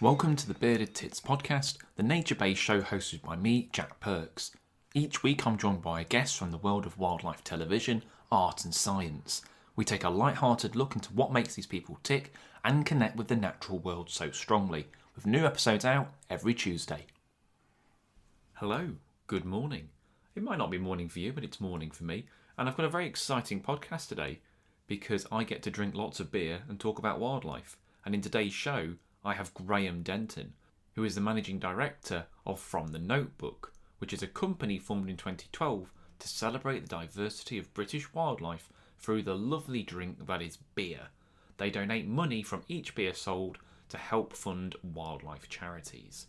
Welcome to the Bearded Tits podcast, the nature-based show hosted by me, Jack Perks. Each week I'm joined by a guest from the world of wildlife television, art and science. We take a light-hearted look into what makes these people tick and connect with the natural world so strongly, with new episodes out every Tuesday. Hello, good morning. It might not be morning for you, but it's morning for me, and I've got a very exciting podcast today because I get to drink lots of beer and talk about wildlife. And in today's show, I have Greame Denton, who is the managing director of From the Notebook, which is a company formed in 2012 to celebrate the diversity of British wildlife through the lovely drink that is beer. They donate money from each beer sold to help fund wildlife charities.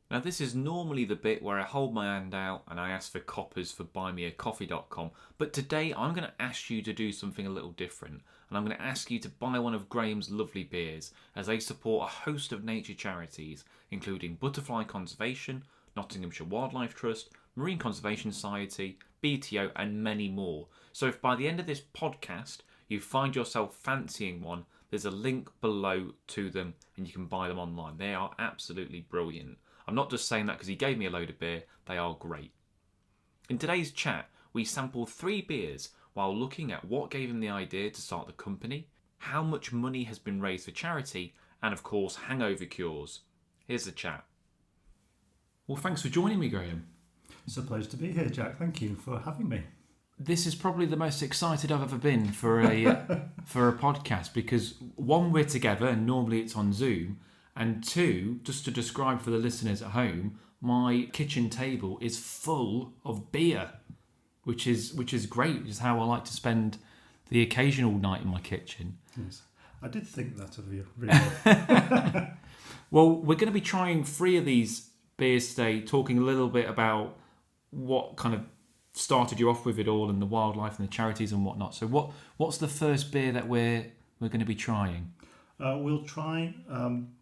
Now, this is normally the bit where I hold my hand out and I ask for coppers for buymeacoffee.com, but today I'm going to ask you to do something a little different, and I'm going to ask you to buy one of Graeme's lovely beers, as they support a host of nature charities, including Butterfly Conservation, Nottinghamshire Wildlife Trust, Marine Conservation Society, BTO, and many more. So if by the end of this podcast you find yourself fancying one, there's a link below to them and you can buy them online. They are absolutely brilliant. I'm not just saying that because he gave me a load of beer, they are great. In today's chat, we sample 3 beers while looking at what gave him the idea to start the company, how much money has been raised for charity, and of course, hangover cures. Here's the chat. Well, thanks for joining me, Graeme. It's a pleasure to be here, Jack. Thank you for having me. This is probably the most excited I've ever been for a for a podcast because 1, we're together and normally it's on Zoom, and 2, just to describe for the listeners at home, my kitchen table is full of beer, which is great, which is how I like to spend the occasional night in my kitchen. Yes. I did think that of you, really. Well, we're going to be trying 3 of these beers today, talking a little bit about what kind of started you off with it all and the wildlife and the charities and whatnot. So what's the first beer that we're going to be trying? We'll try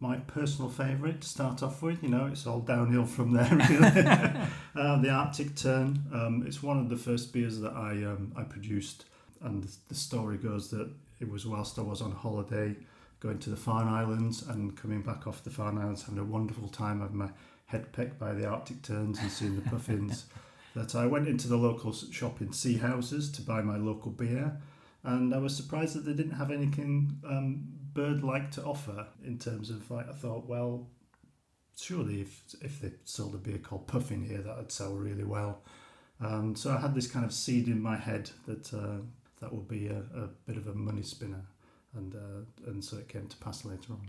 my personal favourite to start off with. You know, it's all downhill from there, really. The Arctic Tern. It's one of the first beers that I produced, and the story goes that it was whilst I was on holiday going to the Farne Islands and coming back off the Farne Islands, having a wonderful time, having my head pecked by the Arctic Terns and seeing the puffins, that I went into the local shop in Sea Houses to buy my local beer, and I was surprised that they didn't have anything bird-like to offer in terms of, like, I thought, well, surely if they sold a beer called Puffin here, that would sell really well. So I had this kind of seed in my head that that would be a bit of a money spinner, and so it came to pass later on.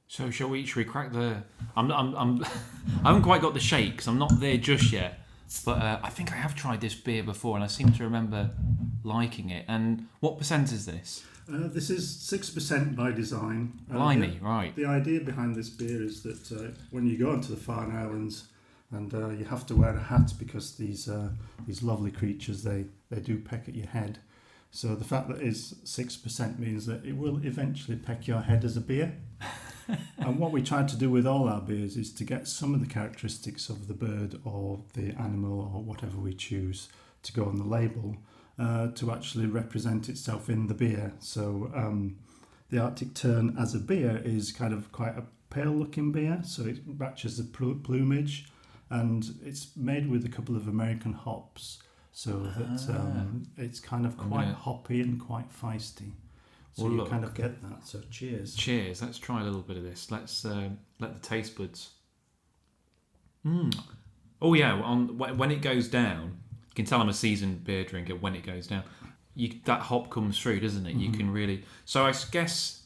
So shall we crack the? I haven't quite got the shake because I'm not there just yet. But I think I have tried this beer before, and I seem to remember liking it. And what percent is this? This is 6% by design. Blimey, right. The idea behind this beer is that when you go onto the Farne Islands, and you have to wear a hat because these lovely creatures, they do peck at your head. So the fact that it's 6% means that it will eventually peck your head as a beer. And what we try to do with all our beers is to get some of the characteristics of the bird or the animal or whatever we choose to go on the label to actually represent itself in the beer. So the Arctic Tern as a beer is kind of quite a pale looking beer, so it matches the plumage, and it's made with a couple of American hops, so that it's kind of quite hoppy and quite feisty. So well, you kind of get that. So cheers. Cheers. Let's try a little bit of this. Let's let the taste buds. Oh yeah. When it goes down, you can tell I'm a seasoned beer drinker. When it goes down, that hop comes through, doesn't it? Mm-hmm. You can really. So I guess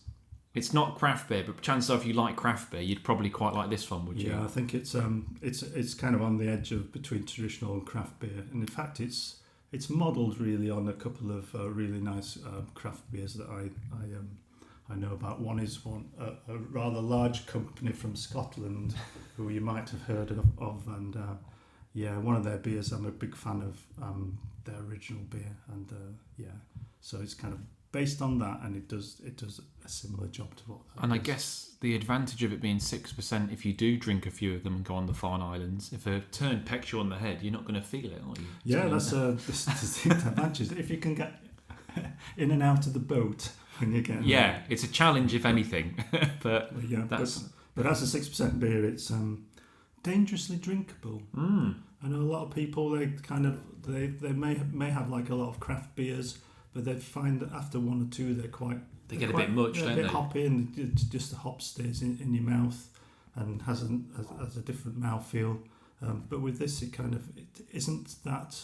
it's not craft beer, but chances are, if you like craft beer, you'd probably quite like this one, would you? Yeah, I think it's kind of on the edge of between traditional and craft beer, and in fact it's modelled really on a couple of really nice craft beers that I know about. One is a rather large company from Scotland who you might have heard of, and one of their beers I'm a big fan of, their original beer, and so it's kind of based on that, and it does a similar job to what that and is. I guess the advantage of it being 6%, if you do drink a few of them and go on the Farne Islands, if a tern pecks you on the head, you're not going to feel it, are you? Yeah, that's the advantage. If you can get in and out of the boat when you get it's a challenge if anything. But But as a 6% beer, it's dangerously drinkable. I know a lot of people, they may have like a lot of craft beers, but they find that after one or two they get a bit much, don't they? A bit hoppy, and it's just the hop stays in your mouth and has a different mouthfeel. But with this, it isn't that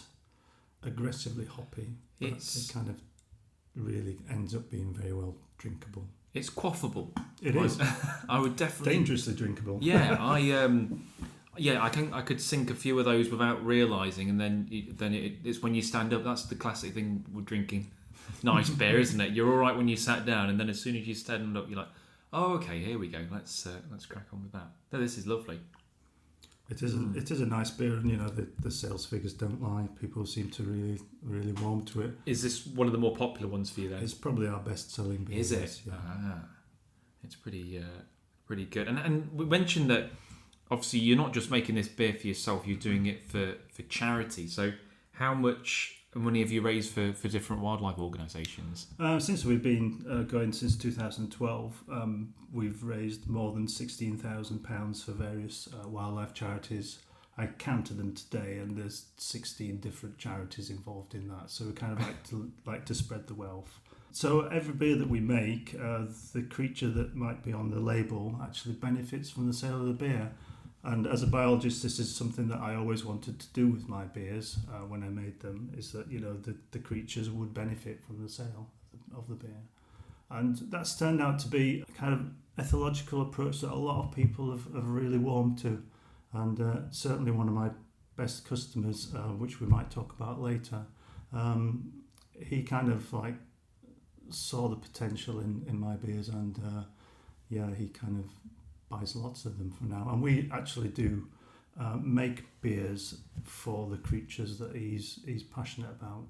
aggressively hoppy. It kind of really ends up being very well drinkable. It's quaffable. It is. I would definitely dangerously drinkable. Yeah, I could sink a few of those without realising, and then it's when you stand up. That's the classic thing with drinking nice beer, isn't it? You're all right when you sat down, and then as soon as you stand up, you're like, oh, okay, here we go. Let's crack on with that. No, this is lovely. It is a nice beer, and the sales figures don't lie. People seem to really, really warm to it. Is this one of the more popular ones for you then? It's probably our best-selling beer. Is it? Yeah. It's pretty good. And we mentioned that obviously you're not just making this beer for yourself; you're doing it for charity. So, how much money have you raised for different wildlife organisations? Since we've been going since 2012, we've raised more than £16,000 for various wildlife charities. I counted them today, and there's 16 different charities involved in that. So we kind of like to spread the wealth. So every beer that we make, the creature that might be on the label actually benefits from the sale of the beer. And as a biologist, this is something that I always wanted to do with my beers when I made them, is that, the creatures would benefit from the sale of the beer. And that's turned out to be a kind of ethological approach that a lot of people have really warmed to. And certainly one of my best customers, which we might talk about later, he kind of like saw the potential in my beers, and he kind of buys lots of them from now. And we actually do make beers for the creatures that he's passionate about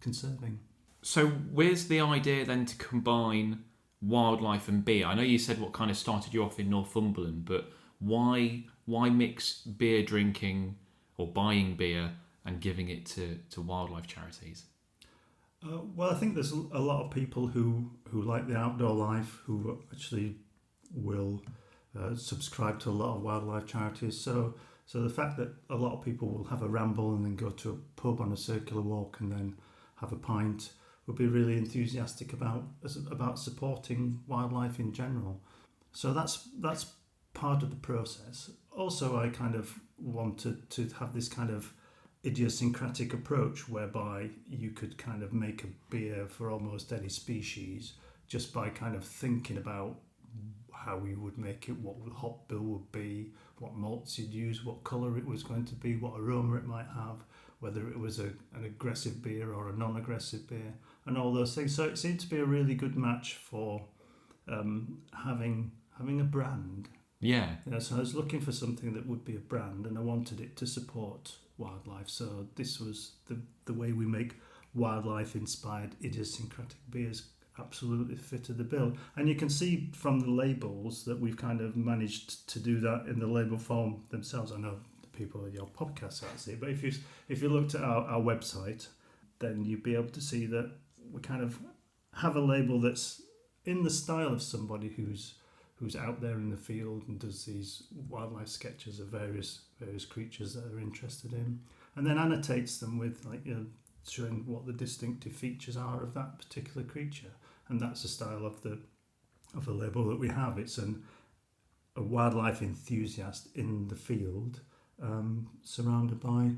conserving. So where's the idea then to combine wildlife and beer? I know you said what kind of started you off in Northumberland, but why mix beer drinking or buying beer and giving it to wildlife charities? Well, I think there's a lot of people who like the outdoor life, who actually will subscribe to a lot of wildlife charities. So the fact that a lot of people will have a ramble and then go to a pub on a circular walk and then have a pint would be really enthusiastic about supporting wildlife in general. So that's part of the process. Also, I kind of wanted to have this kind of idiosyncratic approach whereby you could kind of make a beer for almost any species just by kind of thinking about how we would make it, what the hop bill would be, what malts you'd use, what colour it was going to be, what aroma it might have, whether it was an aggressive beer or a non-aggressive beer, and all those things. So it seemed to be a really good match for having a brand. Yeah. So I was looking for something that would be a brand, and I wanted it to support wildlife. So this was the way we make wildlife-inspired idiosyncratic beers absolutely fitted the bill. And you can see from the labels that we've kind of managed to do that in the label form themselves. I know the people at your podcast can't see it, but if you looked at our website, then you'd be able to see that we kind of have a label that's in the style of somebody who's out there in the field and does these wildlife sketches of various creatures that they're interested in, and then annotates them with showing what the distinctive features are of that particular creature. And that's the style of the label that we have. It's a wildlife enthusiast in the field, surrounded by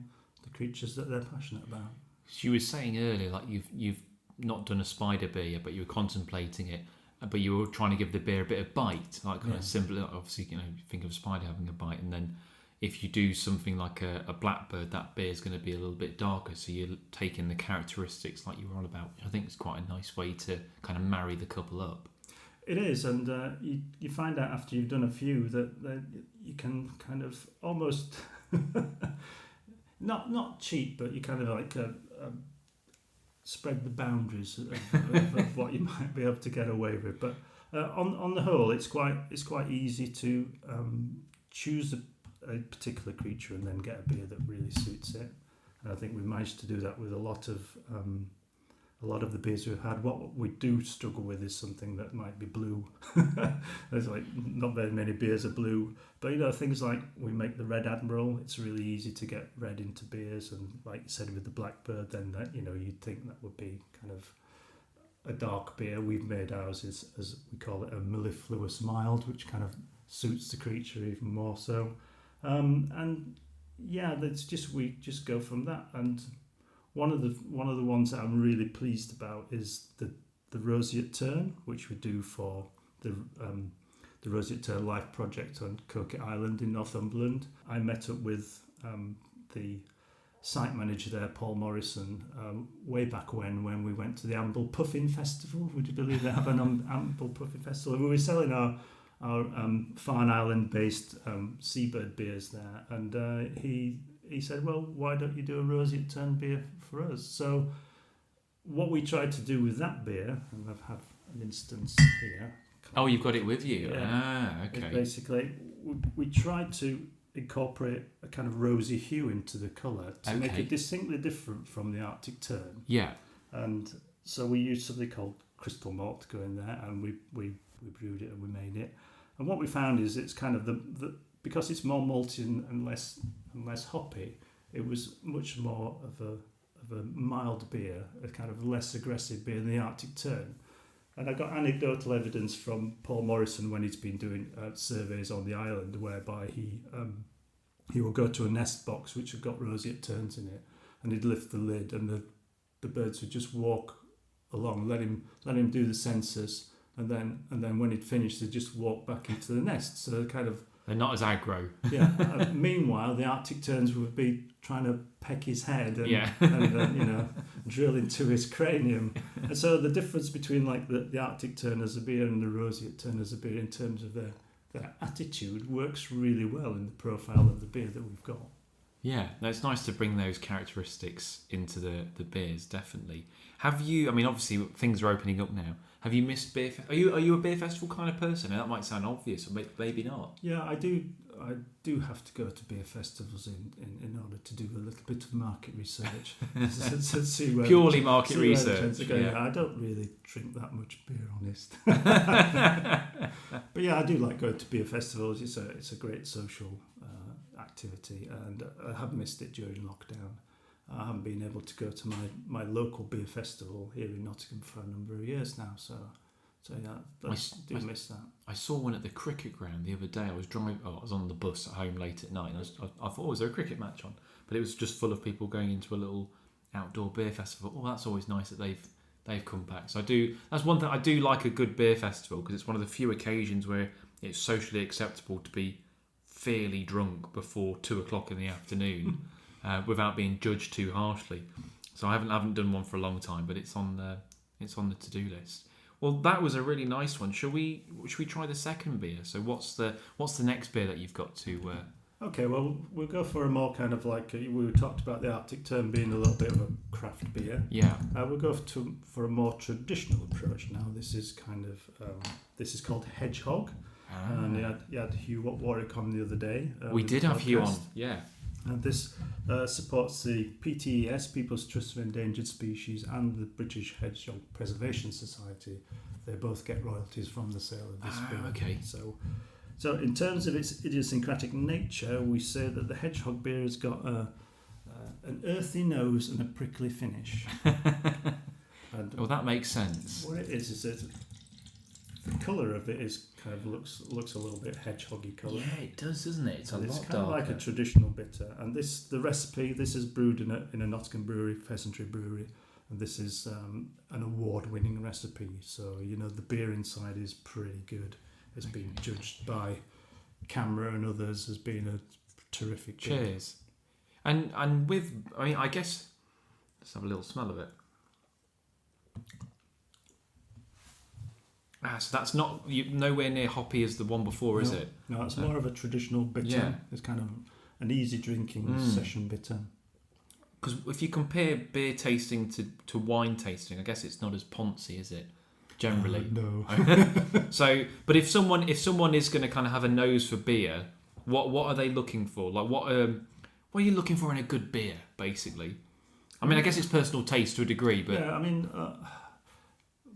the creatures that they're passionate about. You were saying earlier, like you've not done a spider beer, but you were contemplating it, but you were trying to give the beer a bit of bite, like kind of simple. Obviously, you think of a spider having a bite, and then if you do something like a blackbird, that beer is going to be a little bit darker. So you're taking the characteristics like you were on about. I think it's quite a nice way to kind of marry the couple up. It is, and you find out after you've done a few that you can kind of almost not cheat, but you kind of like spread the boundaries of what you might be able to get away with. But on the whole, it's quite easy to choose a particular creature and then get a beer that really suits it. And I think we managed to do that with a lot of a lot of the beers we've had. What we do struggle with is something that might be blue. There's like not very many beers are blue, but things like we make the Red Admiral. It's really easy to get red into beers, and like you said with the Blackbird, then that you'd think that would be kind of a dark beer. We've made ours as we call it a mellifluous mild, which kind of suits the creature even more so. And yeah, we just go from that. And one of the ones that I'm really pleased about is the Roseate Tern, which we do for the Roseate Tern Life Project on Coquet Island in Northumberland. I met up with the site manager there, Paul Morrison, way back when we went to the Amble Puffin Festival. Would you believe they have an Amble Puffin Festival? And we were selling our Farne Island-based seabird beers there, and he said, well, why don't you do a Roseate Tern beer for us? So what we tried to do with that beer, and I've had an instance here. Oh, you've got it with you? Yeah. Ah, okay. Basically, we tried to incorporate a kind of rosy hue into the colour to make it distinctly different from the Arctic Tern. Yeah. And so we used something called crystal malt to go in there, and we brewed it and we made it. And what we found is it's kind of the because it's more malty and less hoppy, it was much more of a mild beer, a kind of less aggressive beer than the Arctic Tern. And I got anecdotal evidence from Paul Morrison when he's been doing surveys on the island, whereby he will go to a nest box which had got roseate terns in it, and he'd lift the lid, and the birds would just walk along, let him do the census, and then when he'd finished, they'd just walk back into the nest. So kind of they're not as aggro. Yeah. Meanwhile, the Arctic terns would be trying to peck his head and drill into his cranium. And so the difference between like the Arctic tern as a beer and the roseate tern as a beer in terms of their attitude works really well in the profile of the beer that we've got. Yeah, no, it's nice to bring those characteristics into the beers, definitely. Have you, I mean, obviously things are opening up now. Have you missed beer? Are you a beer festival kind of person? Now, that might sound obvious, or maybe not. Yeah, I do have to go to beer festivals in order to do a little bit of market research. to see where purely market research. Yeah. I don't really drink that much beer, honest. But yeah, I do like going to beer festivals. It's a great social activity, and I have missed it during lockdown. I haven't been able to go to my local beer festival here in Nottingham for a number of years now, so yeah, I do miss that. I saw one at the cricket ground the other day. I was on the bus at home late at night, and I thought, was there a cricket match on? But it was just full of people going into a little outdoor beer festival. Oh, that's always nice that they've come back. So that's one thing I do like, a good beer festival, because it's one of the few occasions where it's socially acceptable to be fairly drunk before 2:00 in the afternoon. Without being judged too harshly. So I haven't done one for a long time, but it's on the to-do list. Well, that was a really nice one. Should we try the second beer? So what's the next beer that you've got to? Okay, well, we'll go for a more kind of like we talked about the Arctic Tern being a little bit of a craft beer. Yeah. We'll go for a more traditional approach now. This is kind of this is called Hedgehog, and you had Hugh Warwick on the other day. We did have Hugh on, yeah. And this supports the PTES, People's Trust for Endangered Species, and the British Hedgehog Preservation Society. They both get royalties from the sale of this beer. Okay. So in terms of its idiosyncratic nature, we say that the Hedgehog beer has got an earthy nose and a prickly finish. Well, that makes sense. What it is the colour of it is kind of looks a little bit hedgehoggy colour. Yeah, it does, doesn't it? It's a lot darker. It's kind of like a traditional bitter. And the recipe is brewed in a Nottingham brewery, Pheasantry Brewery, and this is an award-winning recipe. So the beer inside is pretty good. It's been judged by CAMRA and others as being a terrific beer. Cheers. And with, I mean, I guess let's have a little smell of it. So that's not nowhere near hoppy as the one before, is it? No, it's more of a traditional bitter. Yeah. It's kind of an easy drinking session bitter. Because if you compare beer tasting to wine tasting, I guess it's not as poncy, is it? Generally, no. So, but if someone is going to kind of have a nose for beer, what are they looking for? Like what are you looking for in a good beer, basically? I mean, I guess it's personal taste to a degree, but Yeah, I mean,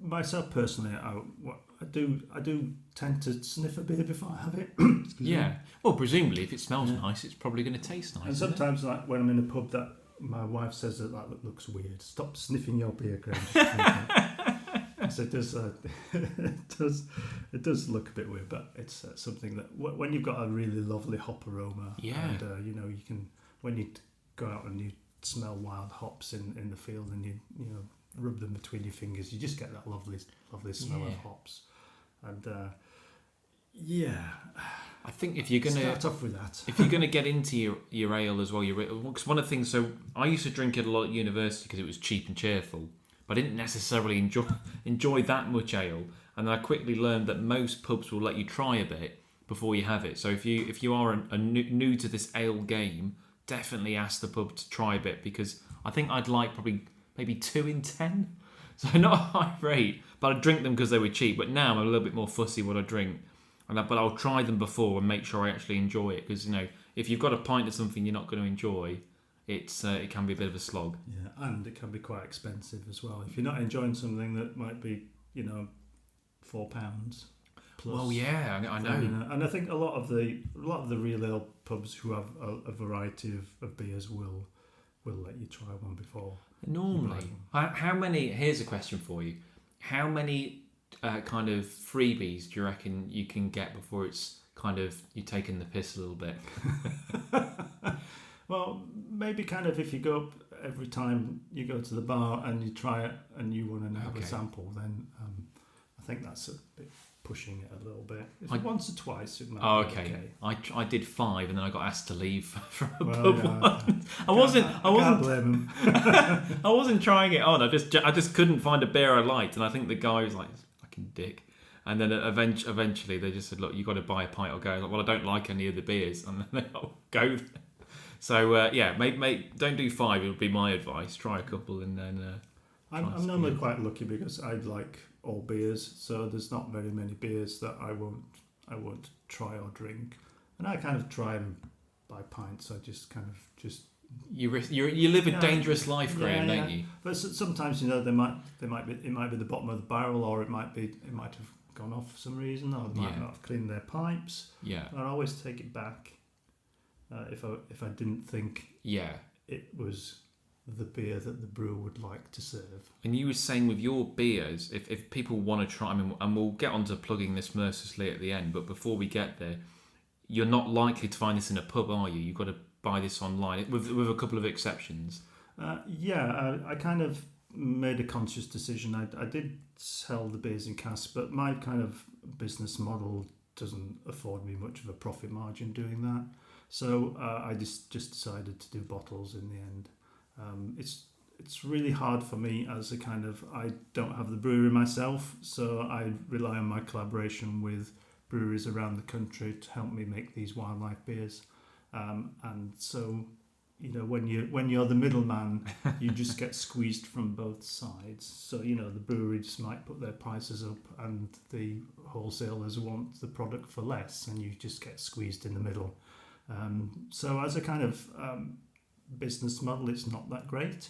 myself personally, I do tend to sniff a beer before I have it. Excuse me. yeah. Well, presumably, if it smells nice, it's probably going to taste nice. And isn't it? sometimes, like when I'm in a pub, that my wife says that looks weird. Stop sniffing your beer, Graham. Just drink it. So it does look a bit weird, but it's something that when you've got a really lovely hop aroma, Yeah. and you can when you go out and you smell wild hops in the field and you rub them between your fingers, you just get that lovely smell of hops, and I think if you're going to start off with that. if you're going to get into your ale as well, because one of the things. So I used to drink it a lot at university because it was cheap and cheerful, but I didn't necessarily enjoy that much ale. And then I quickly learned that most pubs will let you try a bit before you have it. So if you are new to this ale game, definitely ask the pub to try a bit, because I think I'd like probably maybe 2 in 10. So not a high rate, but I'd drink them because they were cheap. But now I'm a little bit more fussy what I drink. But I'll try them before and make sure I actually enjoy it, because if you've got a pint of something you're not going to enjoy, it can be a bit of a slog. Yeah, and it can be quite expensive as well. If you're not enjoying something that might be £4 plus. Well, yeah, I know. And I think a lot of the real ale pubs who have a variety of beers will let you try one before. Normally, how many? Here's a question for you: how many kind of freebies do you reckon you can get before it's kind of you taking the piss a little bit? Well, maybe kind of if you go up every time you go to the bar and you try it and you want to have a sample, then I think that's a bit pushing it a little bit. If once or twice, it might be okay. I did 5 and then I got asked to leave from a Well, pub. yeah, I wasn't can't blame them. I wasn't trying it on. I just couldn't find a beer I liked, and I think the guy was like, "Fucking dick." And then eventually they just said, "Look, you got to buy a pint or go." I was like, well, I don't like any of the beers, and then they go. So don't do 5. It would be my advice. Try a couple and then. I'm normally quite lucky because I like all beers, so there's not very many beers that I won't try or drink, and I kind of try them by pints. I just kind of you live a dangerous life, Graham, don't you? But sometimes it might be the bottom of the barrel, or it might have gone off for some reason, or they might not have cleaned their pipes. Yeah, I'd always take it back if I didn't think it was the beer that the brewer would like to serve. And you were saying with your beers, if people want to try, and we'll get on to plugging this mercilessly at the end, but before we get there, you're not likely to find this in a pub, are you? You've got to buy this online, with a couple of exceptions. I kind of made a conscious decision. I did sell the beers in casks, but my kind of business model doesn't afford me much of a profit margin doing that. So I just decided to do bottles in the end. It's really hard for me as a kind of, I don't have the brewery myself, so I rely on my collaboration with breweries around the country to help me make these wildlife beers. And so, when you're the middleman, you just get squeezed from both sides. So, the breweries might put their prices up and the wholesalers want the product for less, and you just get squeezed in the middle. So as a kind of business model, it's not that great,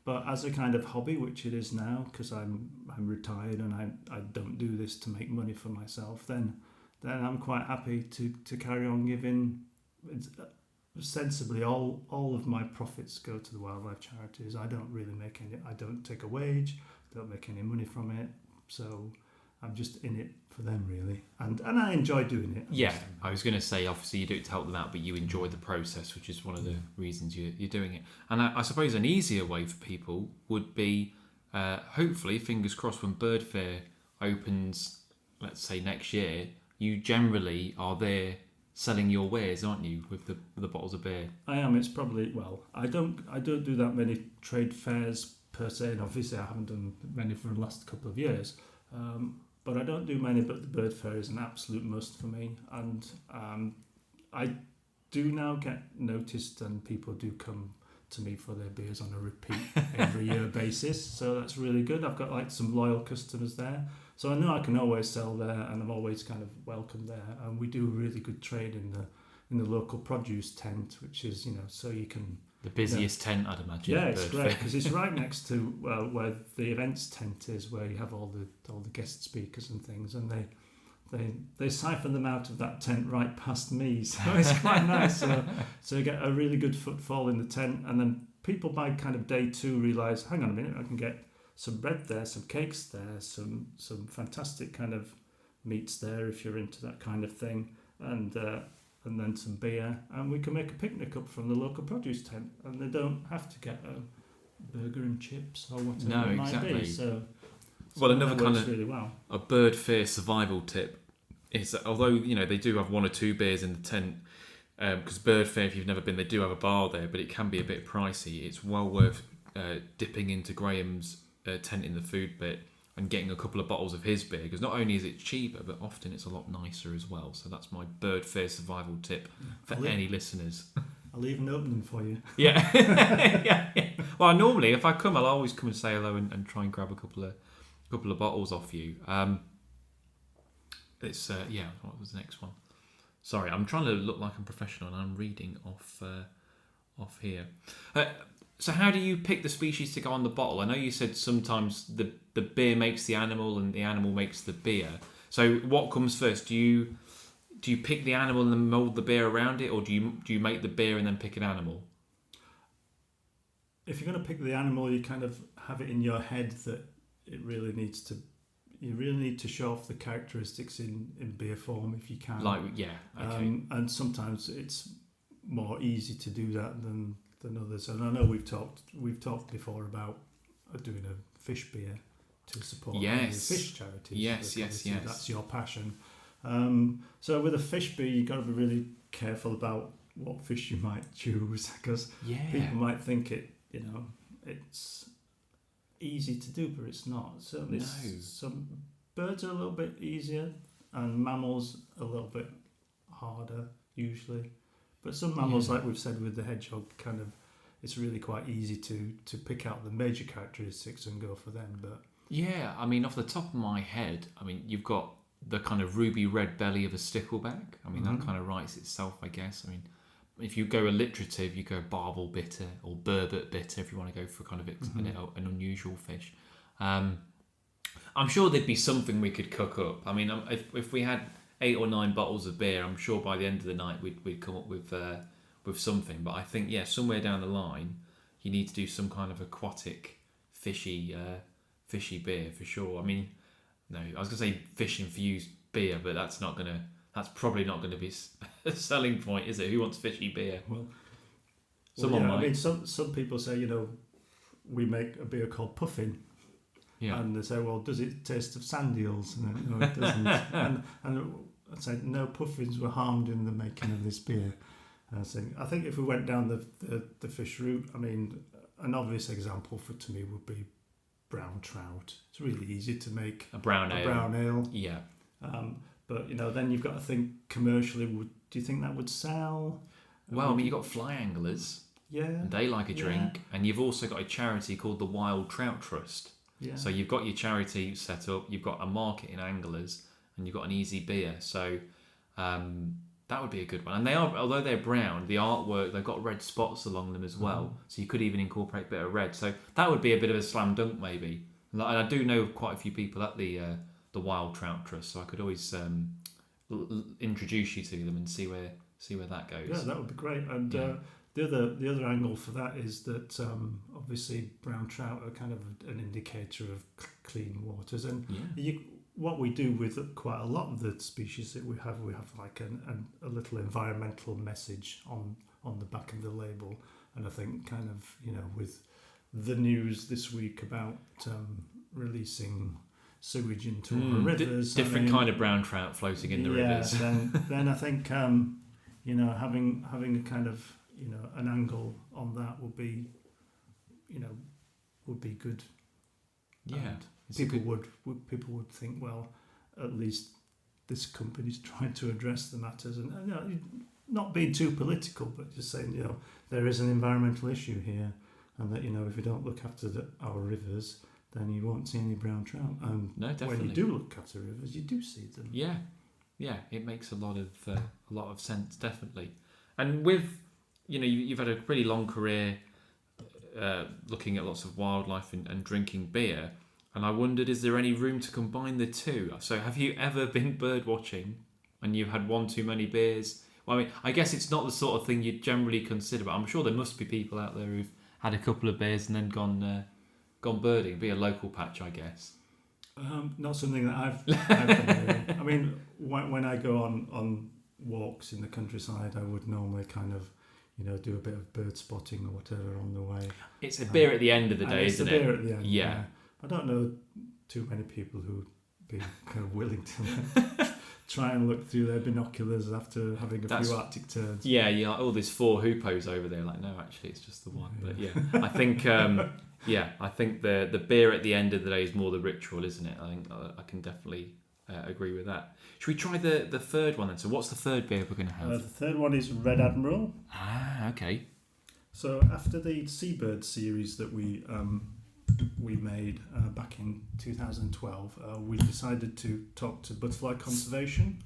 but as a kind of hobby, which it is now, because I'm retired and I don't do this to make money for myself, then I'm quite happy to carry on giving. Sensibly, all of my profits go to the wildlife charities. I don't really make any. I don't take a wage. Don't make any money from it. So I'm just in it for them, really, and I enjoy doing it. Yeah, I was going to say, obviously you do it to help them out, but you enjoy the process, which is one of the reasons you're doing it. And I suppose an easier way for people would be, hopefully, fingers crossed, when Bird Fair opens, let's say next year, you generally are there selling your wares, aren't you, with the bottles of beer? I am. It's probably, I don't do that many trade fairs per se, and obviously I haven't done many for the last couple of years. But I don't do many, but the Bird Fair is an absolute must for me. And I do now get noticed, and people do come to me for their beers on a repeat every year basis. So that's really good. I've got some loyal customers there. So I know I can always sell there, and I'm always kind of welcome there. And we do really good trade in the local produce tent, which is, you know, so you can... The busiest tent, I'd imagine. Yeah, it's great because it's right next to where the events tent is, where you have all the guest speakers and things, and they siphon them out of that tent right past me, so it's quite nice. So you get a really good footfall in the tent, and then people by kind of day 2 realise, hang on a minute, I can get some bread there, some cakes there, some fantastic kind of meats there if you're into that kind of thing, and then some beer, and we can make a picnic up from the local produce tent, and they don't have to get a burger and chips or whatever it might be. So well, another kind of really well. A bird fear survival tip is that although, you know, they do have 1 or 2 beers in the tent, because bird fear, if you've never been, they do have a bar there, but it can be a bit pricey. It's well worth dipping into Graeme's tent in the food bit and getting a couple of bottles of his beer, because not only is it cheaper, but often it's a lot nicer as well. So that's my bird fear survival tip for any listeners. I'll even open them for you. Yeah. yeah. Well, normally if I come, I'll always come and say hello and try and grab a couple of bottles off you. It's what was the next one? Sorry, I'm trying to look like I'm professional, and I'm reading off here. So how do you pick the species to go on the bottle? I know you said sometimes the beer makes the animal and the animal makes the beer. So what comes first? Do you pick the animal and then mould the beer around it, or do you make the beer and then pick an animal? If you're going to pick the animal, you kind of have it in your head that you really need to show off the characteristics in beer form if you can. Okay. And sometimes it's more easy to do that than others. And I know we've talked before about doing a fish beer to support the fish charities. Yes. That's your passion. So with a fish beer, you've got to be really careful about what fish you might choose, because people might think it's easy to do, but it's not. Certainly, some birds are a little bit easier, and mammals a little bit harder usually. But some mammals, like we've said with the hedgehog, kind of, it's really quite easy to pick out the major characteristics and go for them. But yeah, I mean, off the top of my head, I mean, you've got the kind of ruby red belly of a stickleback. I mean, that kind of writes itself, I guess. I mean, if you go alliterative, you go barbel bitter or burbot bitter if you want to go for kind of an unusual fish. I'm sure there'd be something we could cook up. I mean, if we had 8 or 9 bottles of beer, I'm sure by the end of the night we'd come up with something. But I think somewhere down the line you need to do some kind of aquatic fishy beer for sure. I mean, no, I was gonna say fish infused beer, but that's probably not gonna be a selling point, is it? Who wants fishy beer? Well, someone might. I mean, some people say, we make a beer called Puffin. Yeah. And they say, well, does it taste of sand eels? No, it doesn't. and I said, no, puffins were harmed in the making of this beer. I think if we went down the fish route, I mean, an obvious example to me would be brown trout. It's really easy to make a brown ale. Yeah. But then you've got to think commercially. Do you think that would sell? Well, I mean, you've got fly anglers. Yeah. And they like a drink, and you've also got a charity called the Wild Trout Trust. Yeah. So you've got your charity set up, you've got a market in anglers, and you've got an easy beer. So that would be a good one. And they are, although they're brown, the artwork, they've got red spots along them as well. So you could even incorporate a bit of red. So that would be a bit of a slam dunk maybe. And I do know quite a few people at the Wild Trout Trust, so I could always introduce you to them and see where that goes. Yeah, that would be great. And the other angle for that is that obviously brown trout are kind of an indicator of clean waters, and what we do with quite a lot of the species that we have like a little environmental message on the back of the label. And I think kind of with the news this week about ricing sewage into our rivers, different kind of brown trout floating in the rivers. then I think having a kind of an angle on that would be good. Yeah, people would think, well, at least this company's trying to address the matters, and not being too political, but just saying there is an environmental issue here, and that if you don't look after our rivers, then you won't see any brown trout. And no, definitely. when you do look after rivers, you do see them. Yeah. Yeah, it makes a lot of sense, definitely. And with, you've had a pretty long career looking at lots of wildlife and drinking beer, and I wondered, is there any room to combine the two? So have you ever been bird watching and you've had one too many beers? Well, I mean, I guess it's not the sort of thing you'd generally consider, but I'm sure there must be people out there who've had a couple of beers and then gone birding. It'd be a local patch, I guess. Not something that I've done really. I mean, when I go on walks in the countryside, I would normally kind of, do a bit of bird spotting or whatever on the way. It's a beer at the end of the day, isn't it? It's a beer at the end. Yeah. I don't know too many people who'd be kind of willing to try and look through their binoculars after having a few Arctic terns. Yeah, you're like, there's 4 hoopos over there. Like, no, actually, it's just the one. But yeah, I think, I think the beer at the end of the day is more the ritual, isn't it? I think I can definitely agree with that. Should we try the third one then? So what's the third beer we're going to have? The third one is Red Admiral. Ah, okay. So after the Seabird series that we made back in 2012, we decided to talk to Butterfly Conservation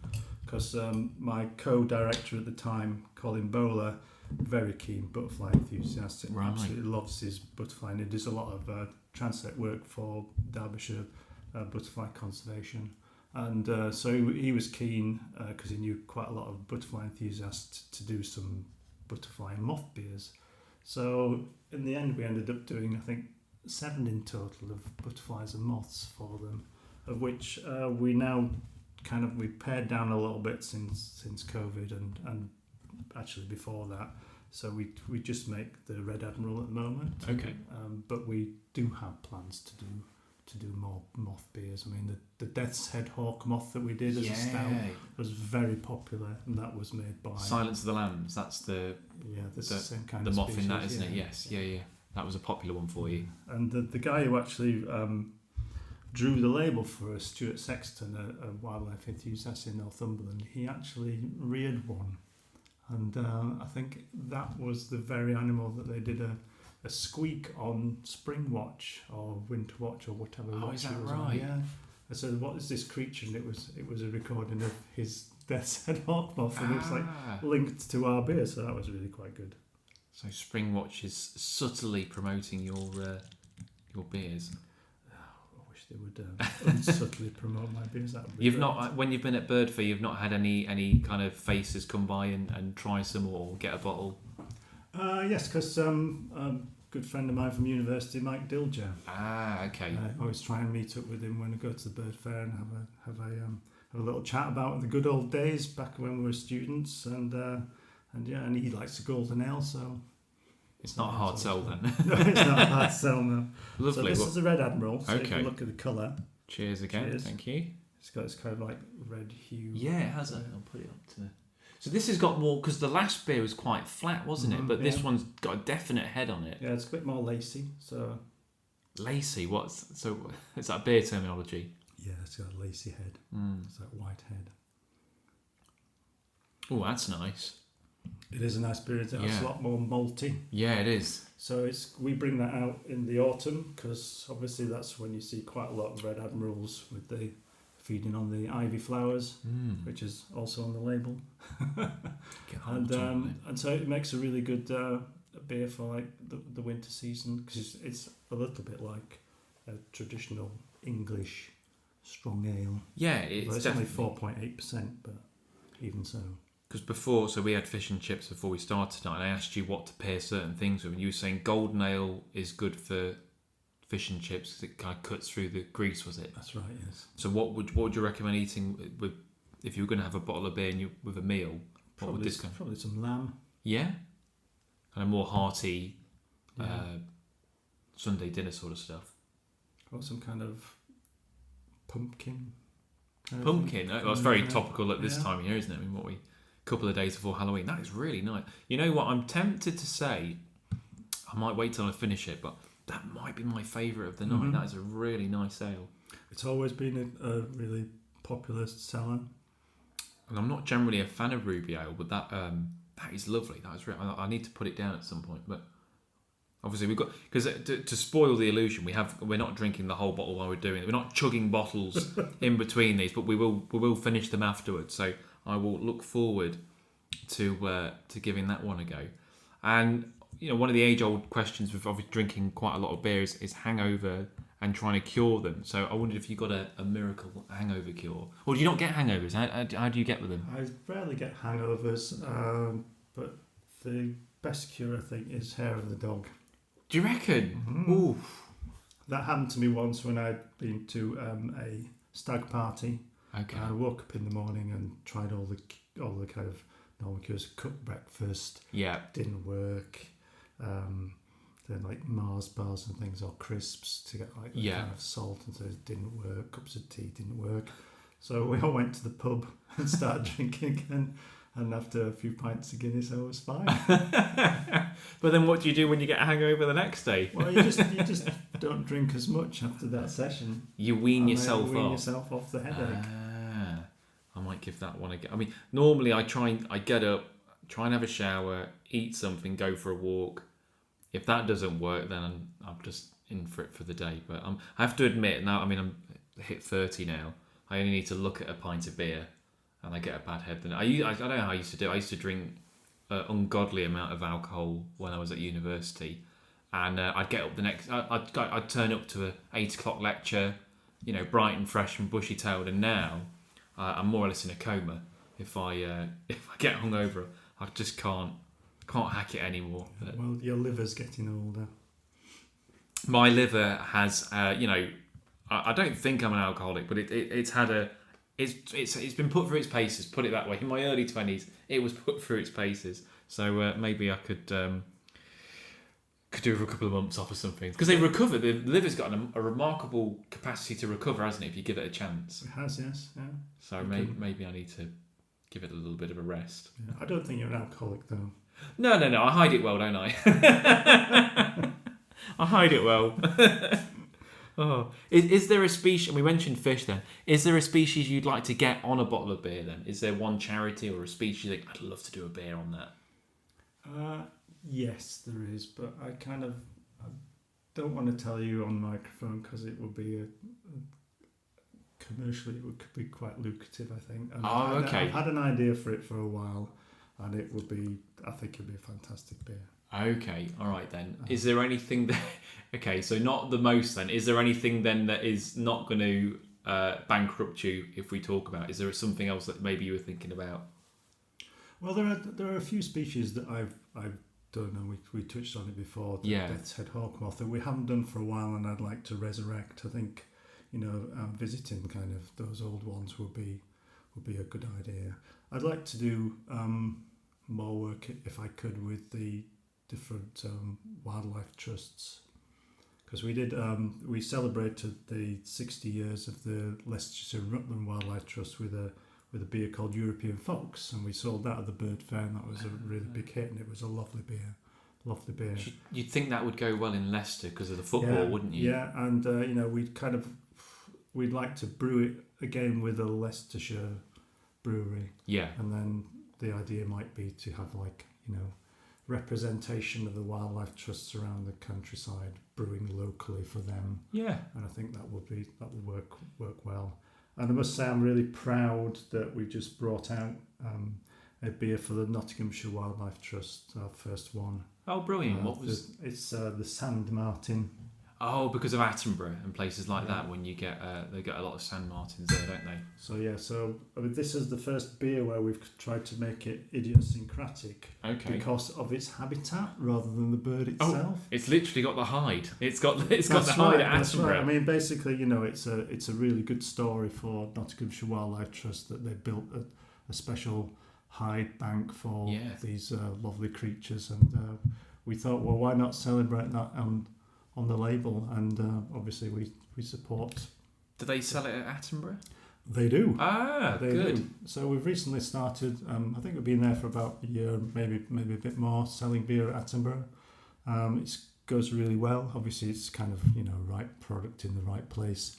because my co-director at the time, Colin Bowler, very keen butterfly enthusiast, absolutely loves his butterfly, and he does a lot of translate work for Derbyshire Butterfly Conservation. And so he was keen, because he knew quite a lot of butterfly enthusiasts, to do some butterfly and moth beers. So in the end we ended up doing, I think, 7 in total of butterflies and moths for them, of which we now we pared down a little bit since COVID and actually before that. So we just make the Red Admiral at the moment. Okay. But we do have plans to do more moth beers. I mean, the Death's Head Hawk moth that we did as a stout was very popular, and that was made by Silence of the Lambs. That's the same kind the of moth species, in that, isn't it? Yes. Yeah. That was a popular one for you. And the guy who actually drew the label for us, Stuart Sexton, a wildlife enthusiast in Northumberland, he actually reared one. And I think that was the very animal that they did a squeak on Spring Watch or Winter Watch or whatever. Oh, is that right? On. Yeah. I said, what is this creature? And it was a recording of his Death's Head Hawk moth, and it's like linked to our beer, so that was really quite good. So Spring Watch is subtly promoting your beers. I wish they would unsubtly promote my beers. That would be You've great. not, when you've been at Bird Fair, you've not had any kind of faces come by and try some or get a bottle? Yes, because good friend of mine from university, Mike Dilger. Ah, okay. I always try and meet up with him when I go to the Bird Fair and have a little chat about the good old days back when we were students, and he likes the golden ale, so it's not a hard sell then. No, it's not a hard sell, no. Lovely. So this is a Red Admiral. So okay. if you look at the colour. Cheers again. Cheers. Thank you. It's got this kind of like red hue. Yeah, it has. I'll put it up to. So this has got more, because the last beer was quite flat, wasn't it? But this one's got a definite head on it. Yeah, it's a bit more lacy. So lacy? Is that beer terminology? Yeah, it's got a lacy head. It's that white head. Oh, that's nice. It is a nice beer. It's a lot more malty. Yeah, it is. So we bring that out in the autumn, because obviously that's when you see quite a lot of Red Admirals with the feeding on the ivy flowers, which is also on the label. And so it makes a really good beer for like the winter season, because it's a little bit like a traditional English strong ale. Yeah, it's only 4.8%, but even so. Because we had fish and chips before we started tonight, and I asked you what to pair certain things with, and you were saying golden ale is good for fish and chips because it kind of cuts through the grease, was it? That's right, yes. So what would you recommend eating with, if you were going to have a bottle of beer with a meal? What would this come? Probably some lamb. Yeah? And a more hearty Sunday dinner sort of stuff. Or some kind of pumpkin. Pumpkin? That's very topical at this time of year, isn't it? I mean, couple of days before Halloween. That is really nice. You know what? I'm tempted to say, I might wait till I finish it, but that might be my favourite of the night. That is a really nice ale. It's always been a really popular seller. And I'm not generally a fan of ruby ale, but that is lovely. That is I need to put it down at some point, but Obviously, we've got because to spoil the illusion, we're not drinking the whole bottle while we're doing it. We're not chugging bottles in between these, but we will finish them afterwards. So I will look forward to giving that one a go. And one of the age-old questions with obviously drinking quite a lot of beer is hangover and trying to cure them. So I wondered if you got a miracle hangover cure, or do you not get hangovers? How do you get with them? I rarely get hangovers, but the best cure, I think, is hair of the dog. Do you reckon? Mm-hmm. Ooh. That happened to me once when I'd been to a stag party. Okay. I woke up in the morning and tried all the kind of normal cures. Cooked breakfast. Yeah. Didn't work. Then like Mars bars and things, or crisps to get like kind of salt and so it didn't work. Cups of tea didn't work. So we all went to the pub and started drinking again. And after a few pints of Guinness, I was fine. But then, what do you do when you get a hangover the next day? Well, you just don't drink as much after that session. You wean yourself off the headache. I might give that one a go. I mean, normally I get up, try and have a shower, eat something, go for a walk. If that doesn't work, then I'm just in for it for the day. But I have to admit now, I mean, I'm hit 30 now. I only need to look at a pint of beer, and I get a bad head. Then I don't know how I used to do it. I used to drink an ungodly amount of alcohol when I was at university, and I'd get up the next. I'd turn up to a 8 o'clock lecture, bright and fresh and bushy tailed. And now I'm more or less in a coma. If I get hungover, I just can't hack it anymore. But well, your liver's getting older. my liver has, I don't think I'm an alcoholic, but it's been put through its paces. Put it that way. In my early 20s, it was put through its paces. So maybe I could do for a couple of months off or something, because they recover. The liver's got a remarkable capacity to recover, hasn't it? If you give it a chance. It has, yes. Yeah. So maybe I need to give it a little bit of a rest. Yeah. I don't think you're an alcoholic, though. No. I hide it well, don't I? I hide it well. Oh, is there a species? And we mentioned fish. Then, is there a species you'd like to get on a bottle of beer? Then, is there one charity or a species that I'd love to do a beer on that? Yes, there is, but I don't want to tell you on microphone because it would be commercially it could be quite lucrative, I think. And okay. I've had an idea for it for a while, and I think it'd be a fantastic beer. Okay, all right then. Is there anything that? Okay, so not the most then. Is there anything then that is not going to bankrupt you if we talk about? Is there something else that maybe you were thinking about? Well, there are a few species that I've done, and we touched on it before. The Death's Head hawk moth that we haven't done for a while, and I'd like to resurrect. I think visiting kind of those old ones would be a good idea. I'd like to do more work if I could with the different wildlife trusts, because we celebrated the 60 years of the Leicestershire and Rutland Wildlife Trust with a beer called European Fox, and we sold that at the Bird Fair, and that was a really big hit, and it was a lovely beer. You'd think that would go well in Leicester because of the football, wouldn't you? Yeah, and we'd like to brew it again with a Leicestershire brewery. Yeah, and then the idea might be to have representation of the wildlife trusts around the countryside brewing locally for them. Yeah, and I think that would work well. And I must say, I'm really proud that we just brought out a beer for the Nottinghamshire Wildlife Trust, our first one. Oh, brilliant! What was? It's the Sand Martin. Oh, because of Attenborough and places like that, when you get they get a lot of sand martins there, don't they? So this is the first beer where we've tried to make it idiosyncratic, because of its habitat rather than the bird itself. Oh, it's literally got the hide. It's got the hide at Attenborough. Right. I mean, basically, it's a really good story for Nottinghamshire Wildlife Trust that they built a special hide bank for these lovely creatures, and we thought, well, why not celebrate that on the label, and obviously we support. Do they sell it at Attenborough? They do. They good. Do. So we've recently started. I think we've been there for about a year, maybe a bit more, selling beer at Attenborough. It goes really well. Obviously, it's kind of right product in the right place,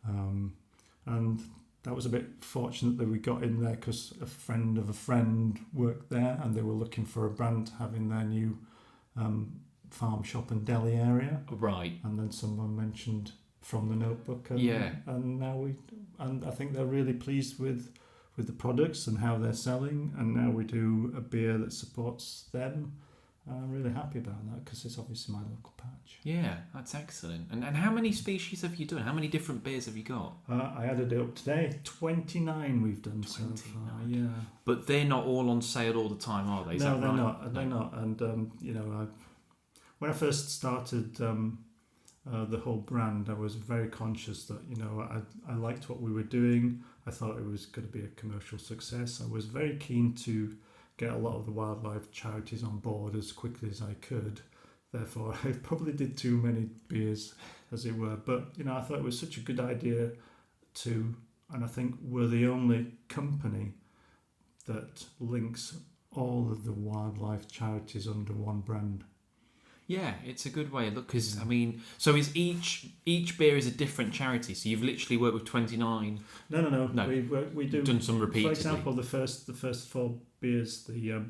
and that was a bit fortunate that we got in there because a friend of a friend worked there, and they were looking for a brand having their new farm shop and deli area. Right. And then someone mentioned From the Notebook, and and I think they're really pleased with the products and how they're selling, and now we do a beer that supports them. I'm really happy about that because it's obviously my local patch. Yeah, that's excellent. And how many species have you done? How many different beers have you got? I added it up today. 29 we've done 29. So far. Yeah, but they're not all on sale all the time, are they? No, they're not. They're not. And when I first started the whole brand, I was very conscious that I liked what we were doing. I thought it was going to be a commercial success. I was very keen to get a lot of the wildlife charities on board as quickly as I could. Therefore, I probably did too many beers, as it were. But I thought it was such a good idea and I think we're the only company that links all of the wildlife charities under one brand. Yeah, it's a good way of look because so is each beer is a different charity. So you've literally worked with 29. No. We do done some repeatedly. For example, the first 4 beers, the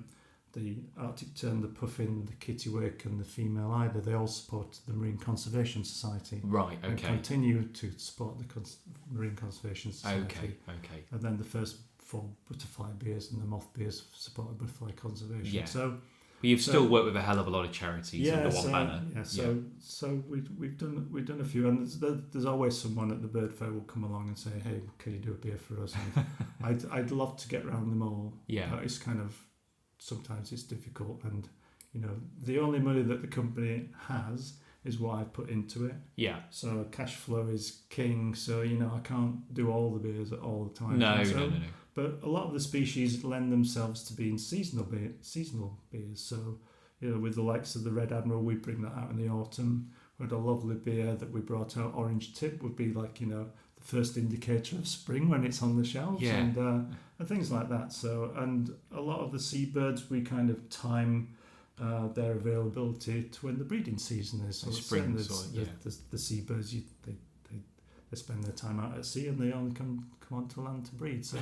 Arctic Tern, the Puffin, the Kittiwake, and the Female Eider, they all support the Marine Conservation Society. Right. Okay. And continue to support the Marine Conservation Society. Okay. And then the first 4 butterfly beers and the moth beers support butterfly conservation. Yeah. So. But you've still worked with a hell of a lot of charities under one banner. Yeah, so we've done a few, and there's always someone at the Bird Fair will come along and say, "Hey, can you do a beer for us?" And I'd love to get round them all. Yeah, but it's kind of sometimes it's difficult, and the only money that the company has is what I put into it. Yeah. So cash flow is king. So I can't do all the beers all the time. No. But a lot of the species lend themselves to being seasonal beers. So, with the likes of the Red Admiral, we bring that out in the autumn. We had a lovely beer that we brought out. Orange Tip would be like, the first indicator of spring when it's on the shelves, and things like that. So, and a lot of the seabirds, we kind of time their availability to when the breeding season is. So spring, the seabirds, they spend their time out at sea and they only come onto land to breed. So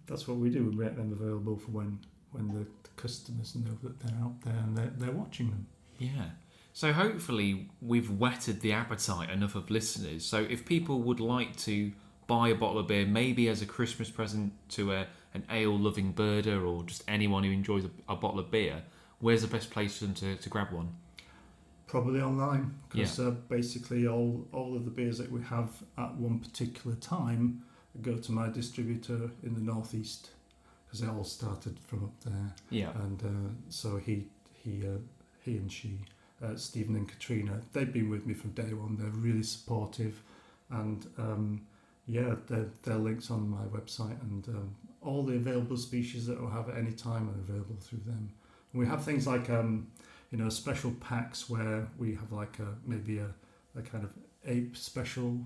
that's what we do. We make them available for when the customers know that they're out there and they're watching them. Yeah. So hopefully we've whetted the appetite enough of listeners. So if people would like to buy a bottle of beer, maybe as a Christmas present to an ale-loving birder or just anyone who enjoys a bottle of beer, where's the best place for them to grab one? Probably online, because basically all of the beers that we have at one particular time go to my distributor in the northeast, because they all started from up there. Yeah. And so he and she, Stephen and Katrina, they've been with me from day one. They're really supportive, and their links on my website, and all the available species that we'll have at any time are available through them. And we have things like special packs where we have like maybe a kind of ape special.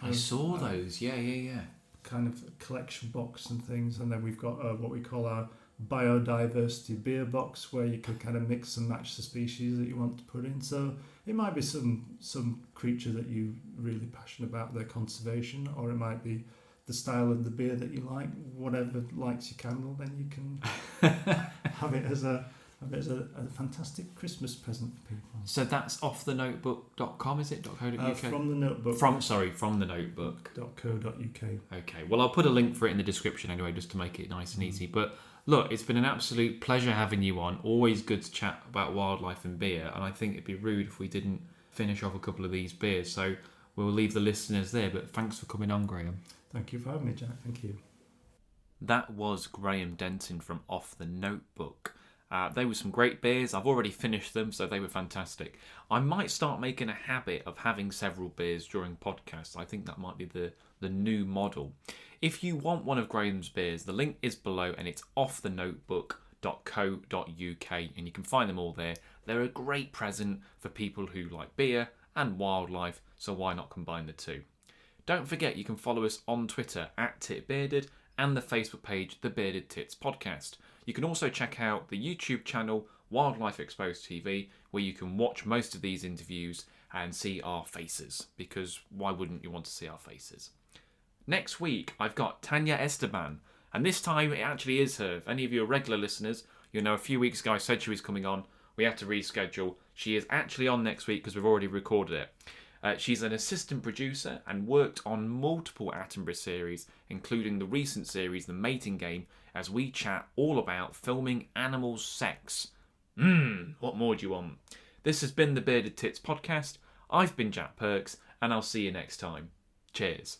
I saw those. Yeah. Kind of collection box and things, and then we've got what we call our biodiversity beer box, where you can kind of mix and match the species that you want to put in. So it might be some creature that you're really passionate about their conservation, or it might be the style of the beer that you like. Whatever lights your candle, then you can have it as a fantastic Christmas present for people. So that's offthenotebook.com, is it? .co.uk? From the notebook. From the notebook. .co.uk. Okay. Well, I'll put a link for it in the description anyway, just to make it nice and easy. But look, it's been an absolute pleasure having you on. Always good to chat about wildlife and beer. And I think it'd be rude if we didn't finish off a couple of these beers. So we'll leave the listeners there. But thanks for coming on, Graeme. Thank you for having me, Jack. Thank you. That was Greame Denton from Off the Notebook. They were some great beers. I've already finished them, so they were fantastic. I might start making a habit of having several beers during podcasts. I think that might be the new model. If you want one of Graeme's beers, the link is below, and it's offthenotebook.co.uk, and you can find them all there. They're a great present for people who like beer and wildlife, so why not combine the two? Don't forget you can follow us on Twitter @TitBearded and the Facebook page The Bearded Tits Podcast. You can also check out the YouTube channel Wildlife Exposed TV, where you can watch most of these interviews and see our faces, because why wouldn't you want to see our faces? Next week, I've got Tanya Esteban, and this time it actually is her. If any of you are regular listeners, you know a few weeks ago I said she was coming on. we had to reschedule. She is actually on next week because we've already recorded it. She's an assistant producer and worked on multiple Attenborough series, including the recent series The Mating Game, as we chat all about filming animals' sex. What more do you want? This has been the Bearded Tits podcast. I've been Jack Perks, and I'll see you next time. Cheers.